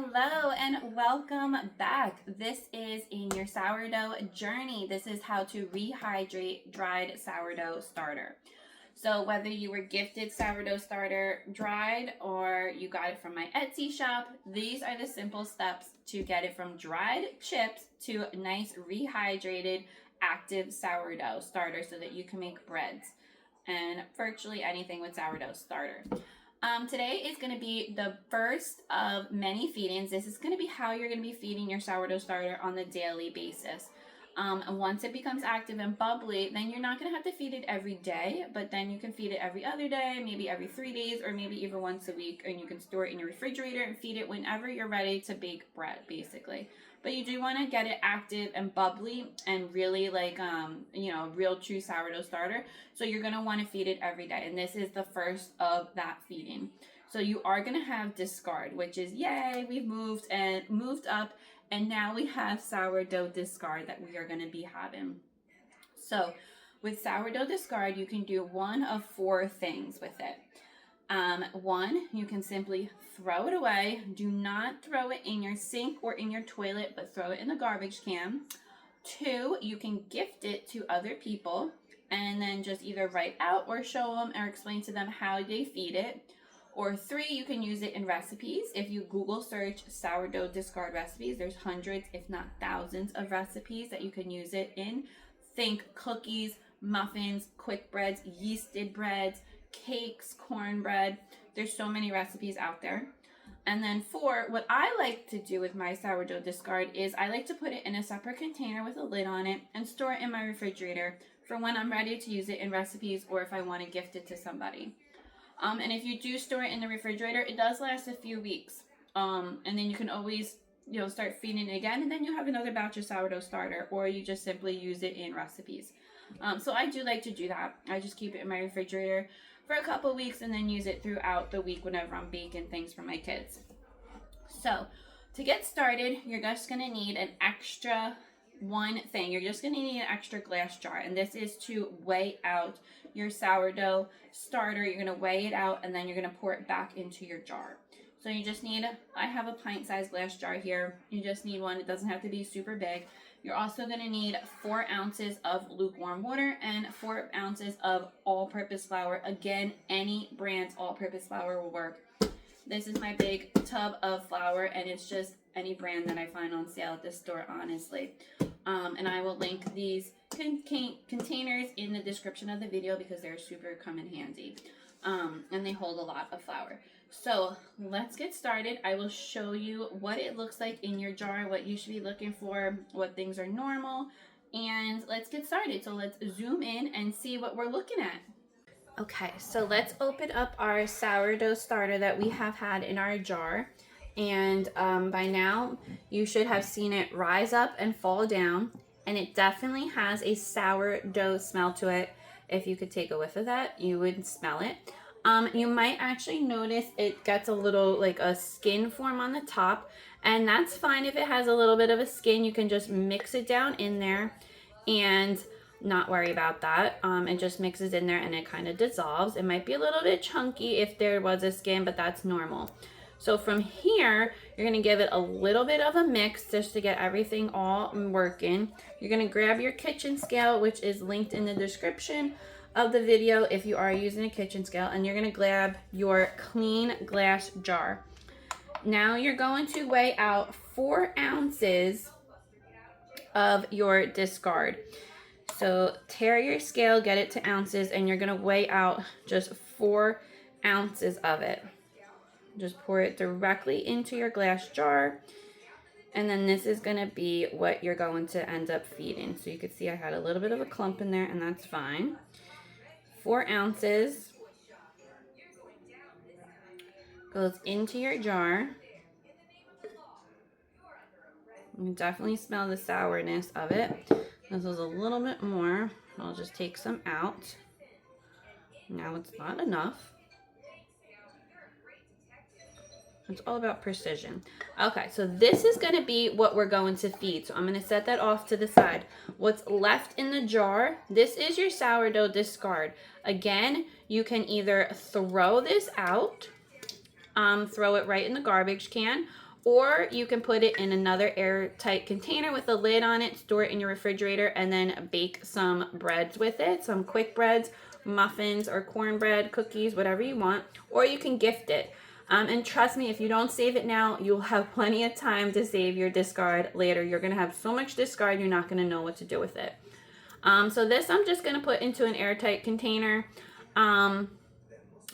Hello and welcome back. This is in your sourdough journey. This is how to rehydrate dried sourdough starter. So whether you were gifted sourdough starter dried or you got it from my Etsy shop, these are the simple steps to get it from dried chips to nice rehydrated active sourdough starter so that you can make breads and virtually anything with sourdough starter. Today is going to be the first of many feedings. This is going to be how you're going to be feeding your sourdough starter on the daily basis. And once it becomes active and bubbly, then you're not going to have to feed it every day, but then you can feed it every other day, maybe every 3 days, or maybe even once a week, and you can store it in your refrigerator and feed it whenever you're ready to bake bread, basically. But you do want to get it active and bubbly and really like, real true sourdough starter. So you're going to want to feed it every day. And this is the first of that feeding. So you are going to have discard, which is, yay, we've moved up. And now we have sourdough discard that we are going to be having. So with sourdough discard, you can do one of 4 things with it. One, you can simply throw it away. Do not throw it in your sink or in your toilet, but throw it in the garbage can. 2, you can gift it to other people and then just either write out or show them or explain to them how they feed it. Or 3, you can use it in recipes. If you Google search sourdough discard recipes, there's hundreds, if not thousands, of recipes that you can use it in. Think cookies, muffins, quick breads, yeasted breads, cakes, cornbread. There's so many recipes out there. And then 4, what I like to do with my sourdough discard is I like to put it in a separate container with a lid on it and store it in my refrigerator for when I'm ready to use it in recipes or if I want to gift it to somebody. And if you do store it in the refrigerator, it does last a few weeks. And then you can always, start feeding it again, and then you have another batch of sourdough starter, or you just simply use it in recipes. So I do like to do that. I just keep it in my refrigerator for a couple weeks and then use it throughout the week whenever I'm baking things for my kids. So to get started, you're just going to need an extra one thing. You're just going to need an extra glass jar, and this is to weigh out your sourdough starter. You're going to weigh it out, and then you're going to pour it back into your jar. So you just need, I have a pint-sized glass jar here. You just need one. It doesn't have to be super big. You're also going to need 4 ounces of lukewarm water and 4 ounces of all-purpose flour. Again, any brand's all-purpose flour will work. This is my big tub of flour, and it's just any brand that I find on sale at the store, honestly. And I will link these containers in the description of the video because they're super come in handy. And they hold a lot of flour. So let's get started. I will show you what it looks like in your jar, what you should be looking for, what things are normal, and let's get started. So let's zoom in and see what we're looking at. Okay, so let's open up our sourdough starter that we have had in our jar. And by now, you should have seen it rise up and fall down. And it definitely has a sourdough smell to it. If you could take a whiff of that, you would smell it. You might actually notice it gets a little like a skin form on the top. And that's fine if it has a little bit of a skin. You can just mix it down in there and not worry about that. It just mixes in there and it kind of dissolves. It might be a little bit chunky if there was a skin, but that's normal. So from here, you're going to give it a little bit of a mix just to get everything all working. You're going to grab your kitchen scale, which is linked in the description of the video if you are using a kitchen scale, and you're going to grab your clean glass jar. Now you're going to weigh out 4 ounces of your discard. So tear your scale, get it to ounces, and you're going to weigh out just 4 ounces of it. Just pour it directly into your glass jar. And then this is going to be what you're going to end up feeding. So you can see I had a little bit of a clump in there, and that's fine. 4 ounces goes into your jar. You can definitely smell the sourness of it. This is a little bit more. I'll just take some out. Now it's not enough. It's all about precision. Okay, so this is going to be what we're going to feed. So I'm going to set that off to the side. What's left in the jar, this is your sourdough discard. Again, you can either throw this out, throw it right in the garbage can, Or you can put it in another airtight container with a lid on it, store it in your refrigerator, and then bake some breads with it, some quick breads, muffins or cornbread, cookies, whatever you want. Or you can gift it. And trust me, if you don't save it now, you'll have plenty of time to save your discard later. You're going to have so much discard, you're not going to know what to do with it. So this I'm just going to put into an airtight container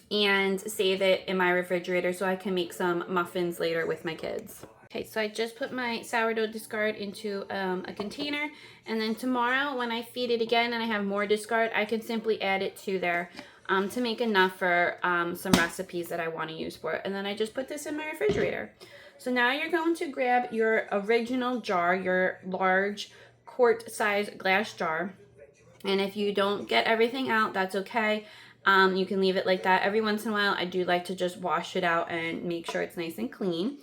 and save it in my refrigerator so I can make some muffins later with my kids. Okay, so I just put my sourdough discard into a container, and then tomorrow when I feed it again and I have more discard, I can simply add it to there to make enough for some recipes that I want to use for it. And then I just put this in my refrigerator. So now you're going to grab your original jar, your large quart-sized glass jar. And if you don't get everything out, that's okay. You can leave it like that. Every once in a while, I do like to just wash it out and make sure it's nice and clean.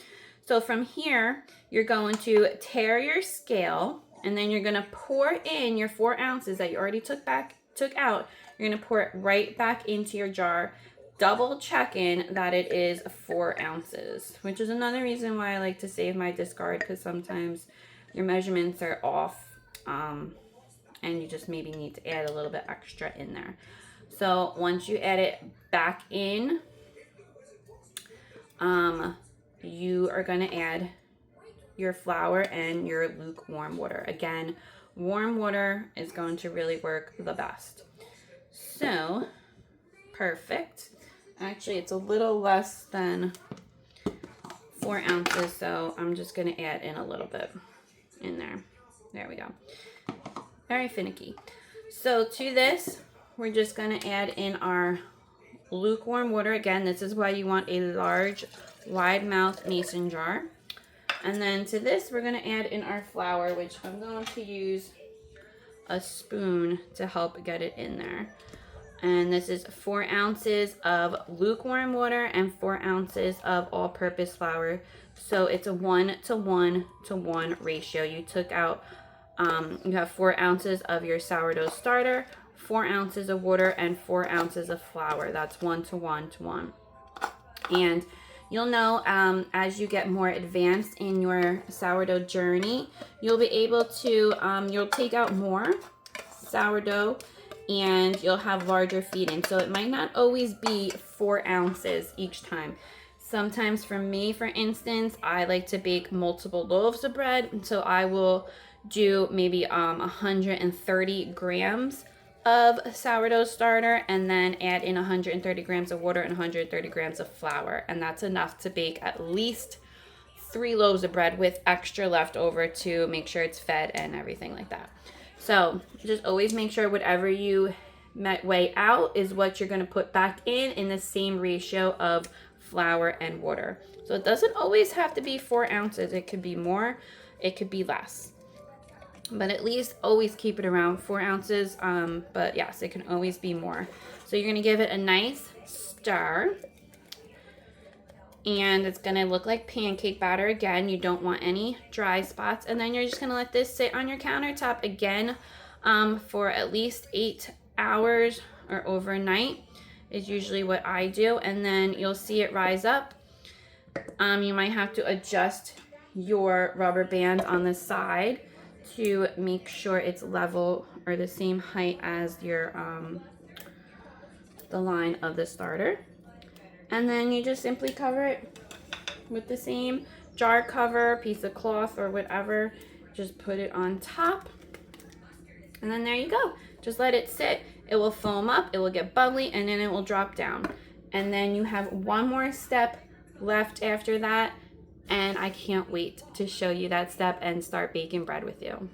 So from here, you're going to tare your scale, and then you're going to pour in your 4 ounces that you already took out. You're going to pour it right back into your jar, double checking that it is 4 ounces, which is another reason why I like to save my discard, because sometimes your measurements are off, and you just maybe need to add a little bit extra in there. So once you add it back in, you are going to add your flour and your lukewarm water. Again, warm water is going to really work the best. So, perfect. Actually, it's a little less than 4 ounces, so I'm just going to add in a little bit in there. There we go. Very finicky. So to this, we're just going to add in our lukewarm water. Again, this is why you want a large, wide mouth mason jar. And then to this, we're going to add in our flour, which I'm going to use a spoon to help get it in there. And this is 4 ounces of lukewarm water and 4 ounces of all-purpose flour. So it's a 1:1:1 ratio. You took out, you have 4 ounces of your sourdough starter, 4 ounces of water, and 4 ounces of flour. That's 1:1:1. And you'll know as you get more advanced in your sourdough journey, you'll be able to, you'll take out more sourdough and you'll have larger feeding. So it might not always be 4 ounces each time. Sometimes for me, for instance, I like to bake multiple loaves of bread. So I will do maybe 130 grams of sourdough starter and then add in 130 grams of water and 130 grams of flour. And that's enough to bake at least 3 loaves of bread with extra left over to make sure it's fed and everything like that. So just always make sure whatever you weigh out is what you're going to put back in the same ratio of flour and water. So it doesn't always have to be 4 ounces. It could be more, it could be less. But at least always keep it around 4 ounces. But yes, it can always be more. So you're going to give it a nice stir. And it's going to look like pancake batter. Again, you don't want any dry spots. And then you're just going to let this sit on your countertop again for at least 8 hours or overnight is usually what I do. And then you'll see it rise up. You might have to adjust your rubber band on the side to make sure it's level or the same height as your the line of the starter. And then you just simply cover it with the same jar cover, piece of cloth or whatever. Just put it on top. And then there you go. Just let it sit. It will foam up, it will get bubbly, and then it will drop down. And then you have one more step left after that. And I can't wait to show you that step and start baking bread with you.